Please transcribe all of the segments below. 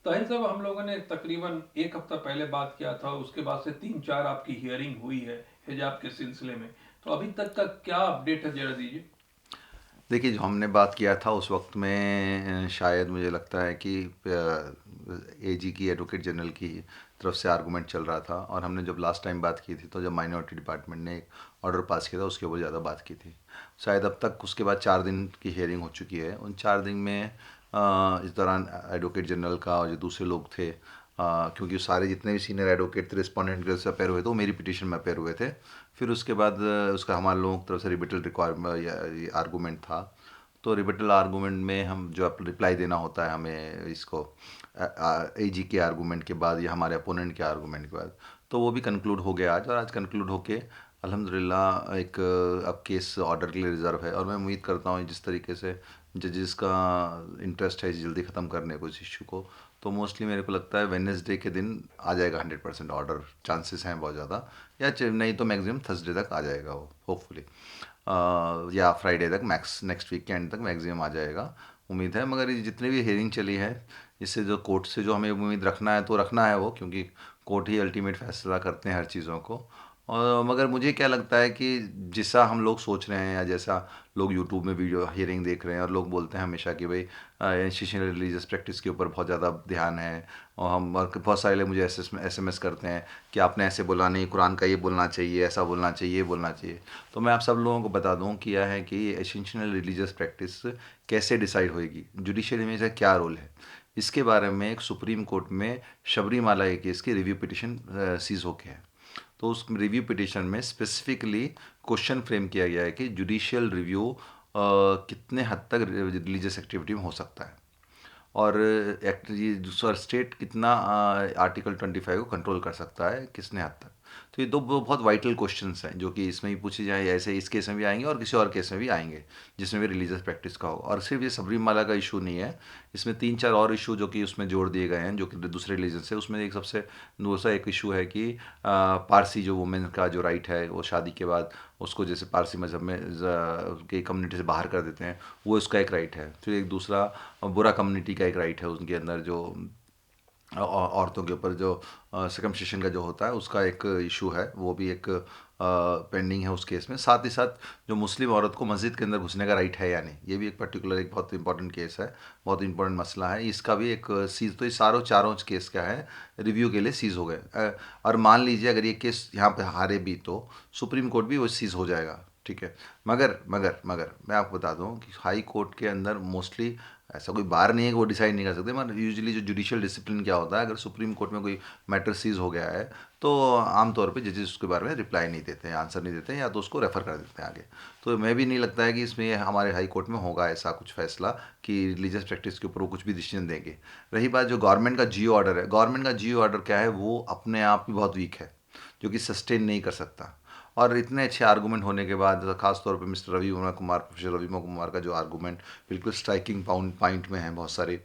ताहिर साहब, हम लोगों ने तकरीबन एक हफ्ता पहले बात किया था, उसके बाद से 3-4 आपकी हियरिंग हुई है हिजाब के सिलसिले में। तो अभी तक का क्या अपडेट है, जरा दीजिए। देखिए, जो हमने बात किया था उस वक्त में शायद मुझे लगता है कि एजी की, एडवोकेट जनरल की तरफ से आर्गूमेंट चल रहा था। और हमने जब लास्ट टाइम बात की थी तो जब माइनॉरिटी डिपार्टमेंट ने एक ऑर्डर पास किया था उसके ऊपर ज़्यादा बात की थी। शायद अब तक उसके बाद 4 दिन की हियरिंग हो चुकी है। उन 4 दिन में इस दौरान एडवोकेट जनरल का और जो दूसरे लोग थे, क्योंकि सारे जितने भी सीनियर एडवोकेट थे रिस्पोंडेंट के से अपेयर हुए थे, वो मेरी पिटीशन में अपेयर हुए थे। फिर उसके बाद उसका हमारे लोगों की तरफ से रिबिटल रिक्वायरमेंट या आर्गूमेंट था। तो रिबिटल आर्गूमेंट में हम जो रिप्लाई देना होता है हमें इसको एजी के आर्गूमेंट के बाद या हमारे अपोनेंट के आर्गूमेंट के बाद, तो वो भी कंक्लूड हो गया आज। और आज कंक्लूड होके अल्हम्दुलिल्लाह एक अब केस ऑर्डर के लिए रिजर्व है। और मैं उम्मीद करता हूँ जिस तरीके से जजेस का इंटरेस्ट है जल्दी ख़त्म करने को इस इशू को, तो मोस्टली मेरे को लगता है वेडनेसडे के दिन आ जाएगा 100% ऑर्डर। चांसेस हैं बहुत ज़्यादा, या नहीं तो मैक्सिमम थर्सडे तक आ जाएगा वो, होपफुली। या फ्राइडे तक, मैक्स नेक्स्ट वीक के एंड तक मैक्सिमम आ जाएगा, उम्मीद है। मगर ये जितनी भी हेयरिंग चली है, इससे जो कोर्ट से जो हमें उम्मीद रखना है तो रखना है वो, क्योंकि कोर्ट ही अल्टीमेट फैसला करते हैं हर चीज़ों को। और मगर मुझे क्या लगता है कि जैसा हम लोग सोच रहे हैं या जैसा लोग यूट्यूब में वीडियो हियरिंग देख रहे हैं, और लोग बोलते हैं हमेशा कि भाई इंस्टीट्यूशनल रिलीजियस प्रैक्टिस के ऊपर बहुत ज़्यादा ध्यान है। और बहुत सारे लोग मुझे एसएमएस करते हैं कि आपने ऐसे बोला नहीं, कुरान का ये बोलना चाहिए, ऐसा बोलना चाहिए, ये बोलना चाहिए। तो मैं आप सब लोगों को बता दूं कि यह है कि एसेंशियल रिलीजियस प्रैक्टिस कैसे डिसाइड होएगी, जुडिशरी में इसका क्या रोल है, इसके बारे में एक सुप्रीम कोर्ट में शबरीमाला के केस की रिव्यू पिटिशन सीज होके है। तो उस रिव्यू पिटिशन में स्पेसिफिकली क्वेश्चन फ्रेम किया गया है कि जुडिशियल रिव्यू कितने हद तक रिलीजियस एक्टिविटी में हो सकता है, और एक्ट ये दूसरा स्टेट कितना आर्टिकल 25 को कंट्रोल कर सकता है, किसने हद तक। तो ये दो बहुत वाइटल क्वेश्चंस हैं जो कि इसमें ही पूछे जाए। ऐसे इस केस में भी आएंगे और किसी और केस में भी आएंगे जिसमें भी रिलीजियस प्रैक्टिस का हो। और सिर्फ ये सबरीमाला का इशू नहीं है, इसमें 3-4 और इशू जो कि उसमें जोड़ दिए गए हैं जो कि दूसरे रिलीजन से। उसमें एक सबसे दूसरा एक इशू है कि पारसी जो वुमेन का जो राइट है वो शादी के बाद उसको जैसे पारसी मज़हब में के कम्युनिटी से बाहर कर देते हैं, वो उसका एक राइट है। फिर एक दूसरा बुरा कम्युनिटी का एक राइट है उनके अंदर, जो औरतों के ऊपर जो सर्कमसिशन का जो होता है उसका एक इशू है, वो भी एक पेंडिंग है उस केस में। साथ ही साथ जो मुस्लिम औरत को मस्जिद के अंदर घुसने का राइट है या नहीं, ये भी एक पर्टिकुलर एक बहुत इंपॉर्टेंट केस है, बहुत इंपॉर्टेंट मसला है। इसका भी एक सीज, तो ये सारों चारों केस क्या है, रिव्यू के लिए सीज हो गए। और मान लीजिए अगर ये केस यहाँ पे हारे भी तो सुप्रीम कोर्ट भी वो सीज हो जाएगा, ठीक है। मगर मैं आपको बता दूं कि हाई कोर्ट के अंदर मोस्टली ऐसा कोई बार नहीं है कि वो डिसाइड नहीं कर सकते। मगर यूजुअली जो जुडिशियल डिसिप्लिन क्या होता है, अगर सुप्रीम कोर्ट में कोई मैटर सीज हो गया है तो आमतौर पे जजेस उसके बारे में रिप्लाई नहीं देते हैं, आंसर नहीं देते हैं, या तो उसको रेफर कर देते हैं आगे। तो मैं भी नहीं लगता है कि इसमें हमारे हाई कोर्ट में होगा ऐसा कुछ फैसला कि रिलीजियस प्रैक्टिस के ऊपर वो कुछ भी डिसीजन देंगे। रही बात जो गवर्नमेंट का जियो ऑर्डर है, गवर्नमेंट का जियो ऑर्डर क्या है, वो अपने आप ही बहुत वीक है, जो कि सस्टेन नहीं कर सकता। और इतने अच्छे आर्गूमेंट होने के बाद, खास तौर पे मिस्टर रवि कुमार, प्रोफेसर रवि कुमार का जो आर्गूमेंट बिल्कुल स्ट्राइकिंग पॉइंट में है बहुत सारे।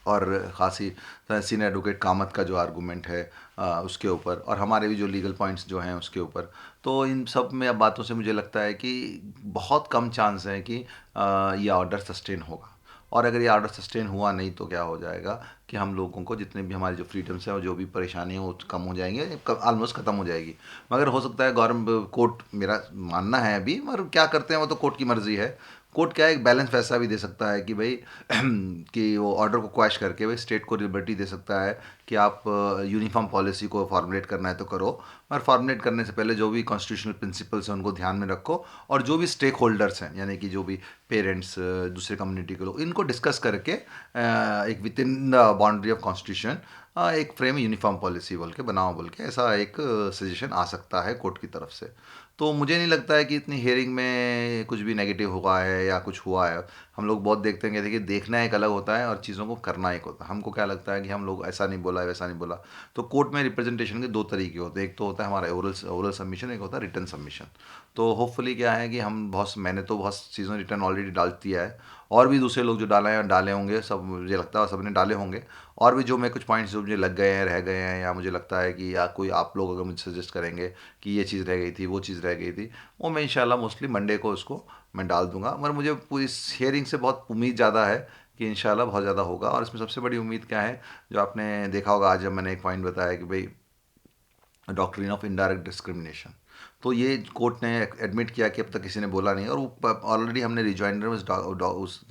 और खासी सीनियर एडवोकेट कामत का जो आर्गूमेंट है उसके ऊपर, और हमारे भी जो लीगल पॉइंट्स जो हैं उसके ऊपर, तो इन सब में अब बातों से मुझे लगता है कि बहुत कम चांस है कि ये ऑर्डर सस्टेन होगा। और अगर ये ऑर्डर सस्टेन हुआ नहीं तो क्या हो जाएगा कि हम लोगों को जितने भी हमारे जो फ्रीडम्स हैं और जो भी परेशानी है वो कम हो जाएंगे, ऑलमोस्ट ख़त्म हो जाएगी। मगर हो सकता है गवर्नमेंट कोर्ट, मेरा मानना है अभी, मगर क्या करते हैं वो तो कोर्ट की मर्ज़ी है। कोर्ट क्या है, एक बैलेंस वैसा भी दे सकता है कि भाई कि वो ऑर्डर को क्वैश करके भाई स्टेट को लिबर्टी दे सकता है कि आप यूनिफॉर्म पॉलिसी को फॉर्मुलेट करना है तो करो, और फॉर्मुलेट करने से पहले जो भी कॉन्स्टिट्यूशनल प्रिंसिपल्स हैं उनको ध्यान में रखो, और जो भी स्टेक होल्डर्स हैं यानी कि जो भी पेरेंट्स, दूसरे कम्युनिटी के लोग, इनको डिस्कस करके एक with in the boundary of constitution एक फ्रेम यूनिफॉर्म पॉलिसी बोल के बनाओ, बोल के ऐसा एक सजेशन आ सकता है कोर्ट की तरफ से। तो मुझे नहीं लगता है कि इतनी हेयरिंग में कुछ भी नेगेटिव हुआ है या कुछ हुआ है। हम लोग बहुत देखते हैं कि देखिए, देखना एक अलग होता है और चीज़ों को करना एक होता है। हमको क्या लगता है कि हम लोग ऐसा नहीं बोला, वैसा नहीं बोला। तो कोर्ट में रिप्रेजेंटेशन के दो तरीके होते हैं, एक तो होता है हमारा ओरल ओरल सबमिशन, एक होता है रिटर्न सबमिशन। तो होपफुली क्या है कि हम बहुत, मैंने तो बहुत चीज़ों रिटर्न ऑलरेडी डाल दिया है, और भी दूसरे लोग जो डाले हैं डाले होंगे, सब मुझे लगता है सबने डाले होंगे। और भी जो मैं कुछ पॉइंट्स जो मुझे लग गए हैं, रह गए हैं, या मुझे लगता है कि या कोई आप लोग अगर मुझे सजेस्ट करेंगे कि ये चीज़ रह गई थी, वो चीज़ रह गई थी, वो मैं इंशाल्लाह मोस्टली मंडे को उसको मैं डाल दूंगा। मगर मुझे पूरी इस हियरिंग से बहुत उम्मीद ज़्यादा है कि इंशाल्लाह बहुत ज़्यादा होगा। और इसमें सबसे बड़ी उम्मीद क्या है, जो आपने देखा होगा आज जब मैंने एक पॉइंट बताया कि भाई डॉक्ट्रिन ऑफ इनडायरेक्ट डिस्क्रिमिनेशन, तो ये कोर्ट ने एडमिट किया कि अब तक किसी ने बोला नहीं, और वो ऑलरेडी हमने रिजॉइंडर में उस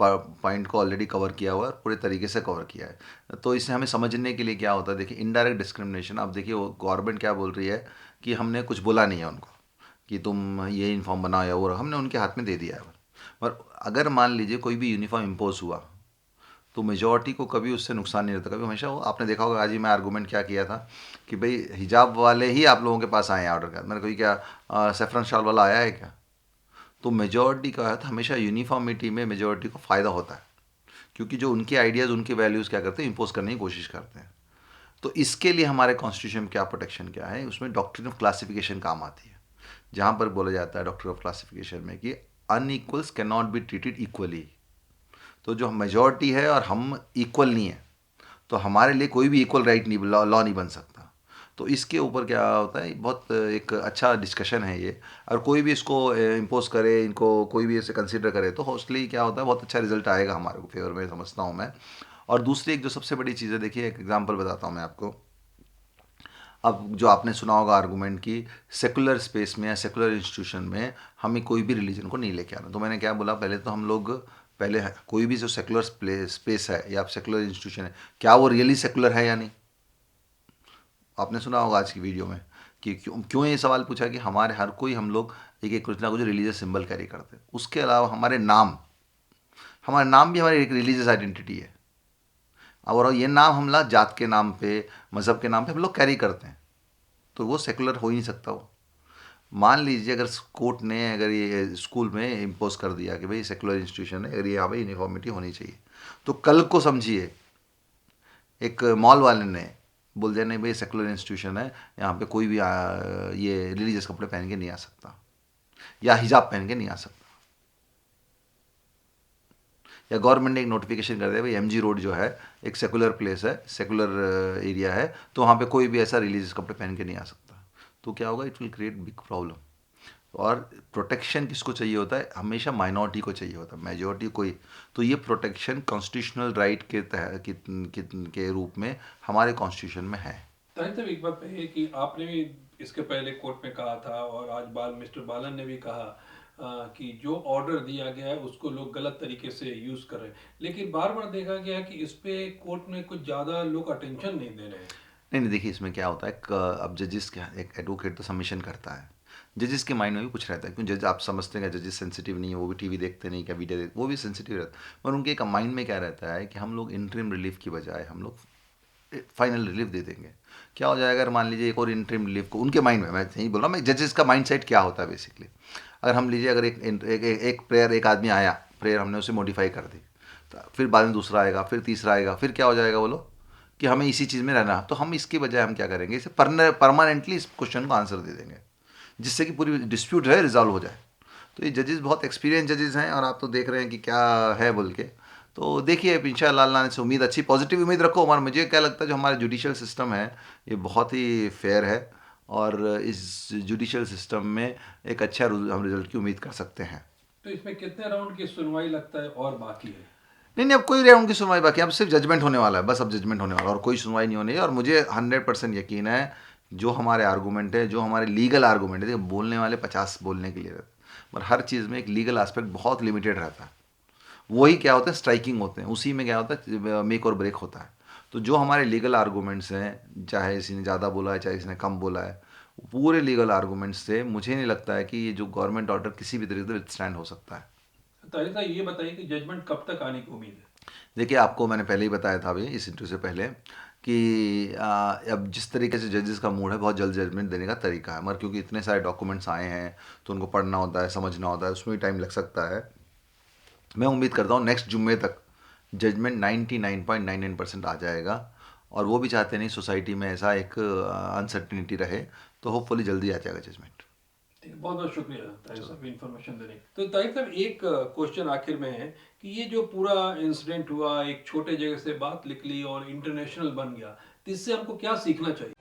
पॉइंट को ऑलरेडी कवर किया हुआ है, पूरे तरीके से कवर किया है। तो इसे हमें समझने के लिए क्या होता है, देखिए इनडायरेक्ट डिस्क्रिमिनेशन, आप देखिए वो गवर्नमेंट क्या बोल रही है कि हमने कुछ बोला नहीं है उनको कि तुम ये यूनिफॉर्म बनाओ या वो, हमने उनके हाथ में दे दिया है। पर अगर मान लीजिए कोई भी यूनिफॉर्म इम्पोज हुआ, तो मेजॉरिटी को कभी उससे नुकसान नहीं रहता। कभी हमेशा वो, आपने देखा होगा आज ही मैं आर्गूमेंट क्या किया था कि भाई हिजाब वाले ही आप लोगों के पास आए हैं ऑर्डर का, मैंने कोई क्या सेफरन शॉल वाला आया है क्या? तो मेजॉरिटी का है, तो हमेशा यूनिफॉर्मिटी में मेजॉरिटी को फ़ायदा होता है, क्योंकि जो उनके आइडियाज़ उनके वैल्यूज़ क्या करते हैं, इम्पोज करने की कोशिश करते हैं। तो इसके लिए हमारे कॉन्स्टिट्यूशन में क्या प्रोटेक्शन क्या है, उसमें डॉक्ट्रिन ऑफ क्लासिफिकेशन काम आती है, जहाँ पर बोला जाता है डॉक्ट्रिन ऑफ क्लासिफिकेशन में कि unequals can not be treated equally. तो जो मेजॉरिटी है और हम इक्वल नहीं है, तो हमारे लिए कोई भी इक्वल राइट नहीं, लॉ नहीं बन सकता। तो इसके ऊपर क्या होता है, बहुत एक अच्छा डिस्कशन है ये। और कोई भी इसको इम्पोज करे, इनको कोई भी ऐसे कंसिडर करे, तो होस्टली क्या होता है, बहुत अच्छा रिजल्ट आएगा हमारे को फेवर में, समझता हूँ मैं। और दूसरी एक जो सबसे बड़ी चीज़ है, देखिए एक एग्जांपल बताता हूँ मैं आपको। अब जो आपने सुना होगा आर्गूमेंट की, सेकुलर स्पेस में या सेकुलर इंस्टीट्यूशन में हमें कोई भी रिलीजन को नहीं लेके आना। तो मैंने क्या बोला, पहले तो हम लोग पहले कोई भी जो सेकुलर स्पेस है या सेकुलर इंस्टीट्यूशन है, क्या वो रियली सेकुलर है या नहीं? आपने सुना होगा आज की वीडियो में कि क्यों क्यों ये सवाल पूछा कि हमारे हर कोई, हम लोग एक एक कुछ ना कुछ रिलीजियस सिंबल कैरी करते हैं। उसके अलावा हमारे नाम भी हमारी एक रिलीजियस आइडेंटिटी है, और ये नाम हम लोग जात के नाम पे, मज़हब के नाम पे हम लोग कैरी करते हैं, तो वो सेकुलर हो ही नहीं सकता वो। मान लीजिए अगर कोर्ट ने अगर ये स्कूल में इम्पोज कर दिया कि भाई सेकुलर इंस्टीट्यूशन है, अगर यहाँ पे यूनिफॉर्मिटी होनी चाहिए, तो कल को समझिए एक मॉल वाले ने बोल दिया नहीं भाई सेकुलर इंस्टीट्यूशन है, यहाँ पे कोई भी ये रिलीजियस कपड़े पहन के नहीं आ सकता या हिजाब पहन के नहीं आ सकता। या गवर्नमेंट ने एक नोटिफिकेशन कर दिया भाई एमजी रोड जो है एक सेकुलर प्लेस है, सेकुलर एरिया है, तो वहाँ पे कोई भी ऐसा रिलीजियस कपड़े पहन के नहीं आ सकता। तो क्या होगा, it will create big problem. और प्रोटेक्शन किसको चाहिए होता है, हमेशा माइनॉरिटी को चाहिए होता है, मेजॉरिटी कोई। तो ये प्रोटेक्शन कॉन्स्टिट्यूशनल राइट के तहत के रूप में हमारे कॉन्स्टिट्यूशन में है। ताहिर साहब, एक बात है कि आपने भी इसके पहले कोर्ट में कहा था, और आज मिस्टर बालन ने भी कहा कि जो ऑर्डर दिया गया है उसको लोग गलत तरीके से यूज कर रहे हैं, लेकिन बार बार देखा गया है कि इस पे कोर्ट में कुछ ज्यादा लोग अटेंशन नहीं दे रहे हैं। नहीं नहीं, देखिए इसमें क्या होता है, अब जजेस क्या, एक एडवोकेट तो सबमिशन करता है, जजेस के माइंड में भी कुछ रहता है, क्यों जज, आप समझते हैं जजेस सेंसिटिव नहीं है, वो भी टीवी देखते नहीं, क्या वीडियो देखते, वो भी सेंसिटिव रहता है। पर उनके एक माइंड में क्या रहता है कि हम लोग इंटरिम रिलीफ की बजाय हम लोग फाइनल रिलीफ दे देंगे। क्या हो जाएगा, अगर मान लीजिए एक और इंटरिम रिलीफ को उनके माइंड में, मैं नहीं बोल रहा, मैं जजेस का माइंड सेट क्या होता है बेसिकली। अगर हम लीजिए, अगर एक प्रेयर, एक आदमी आया, प्रेयर हमने उसे मॉडिफाई कर दी, तो फिर बाद में दूसरा आएगा, फिर तीसरा आएगा, फिर क्या हो जाएगा, बोलो कि हमें इसी चीज़ में रहना। तो हम इसके बजाय हम क्या करेंगे, इसे परमानेंटली इस क्वेश्चन को आंसर दे देंगे, जिससे कि पूरी डिस्प्यूट जो है रिजॉल्व हो जाए। तो ये जजेस बहुत एक्सपीरियंस जजेस हैं, और आप तो देख रहे हैं कि क्या है बोल के। तो देखिए इंशाअल्लाह, अल्लाह से उम्मीद, अच्छी पॉजिटिव उम्मीद रखो। और मुझे क्या लगता है, जो हमारा जुडिशल सिस्टम है ये बहुत ही फेयर है, और इस जुडिशल सिस्टम में एक अच्छा हम रिजल्ट की उम्मीद कर सकते हैं। तो इसमें कितने राउंड की सुनवाई लगता है और बाकी है? नहीं नहीं, अब कोई राउंड की सुनवाई बाकी है, अब सिर्फ जजमेंट होने वाला है, बस अब जजमेंट होने वाला है, और कोई सुनवाई नहीं होनी है। और मुझे 100% यकीन है, जो हमारे आर्गूमेंट है, जो हमारे लीगल आर्गूमेंट है, देखिए बोलने वाले 50 बोलने के लिए रहते हैं, पर हर चीज़ में एक लीगल एस्पेक्ट बहुत लिमिटेड रहता है। वही क्या होता है, स्ट्राइकिंग होते हैं, उसी में क्या होता है, मेक और ब्रेक होता है। तो जो हमारे लीगल आर्गूमेंट्स हैं, चाहे किसी ने ज़्यादा बोला है चाहे किसी ने कम बोला है, पूरे लीगल आर्गूमेंट्स से मुझे नहीं लगता है कि ये जो गवर्नमेंट ऑर्डर किसी भी तरीके से विथस्टैंड हो सकता है। ताहिर साहब, ये बताइए कि जजमेंट कब तक आने की उम्मीद है? देखिए आपको मैंने पहले ही बताया था अभी इस इंटरव्यू से पहले कि अब जिस तरीके से जजेस का मूड है, बहुत जल्द जजमेंट देने का तरीका है, मगर क्योंकि इतने सारे डॉक्यूमेंट्स आए हैं, तो उनको पढ़ना होता है, समझना होता है, उसमें भी टाइम लग सकता है। मैं उम्मीद करता हूँ नेक्स्ट जुम्मे तक जजमेंट 99.99% आ जाएगा। और वो भी चाहते नहीं सोसाइटी में ऐसा एक अनसर्टिनिटी रहे, तो होपफुली जल्दी आ जाएगा जजमेंट। ठीक है, बहुत बहुत शुक्रिया ताहिर चलो। साहब इन्फॉर्मेशन देने के। तो ताहिर साहब, एक क्वेश्चन आखिर में है कि ये जो पूरा इंसिडेंट हुआ, एक छोटे जगह से बात निकली और इंटरनेशनल बन गया, तो इससे हमको क्या सीखना चाहिए?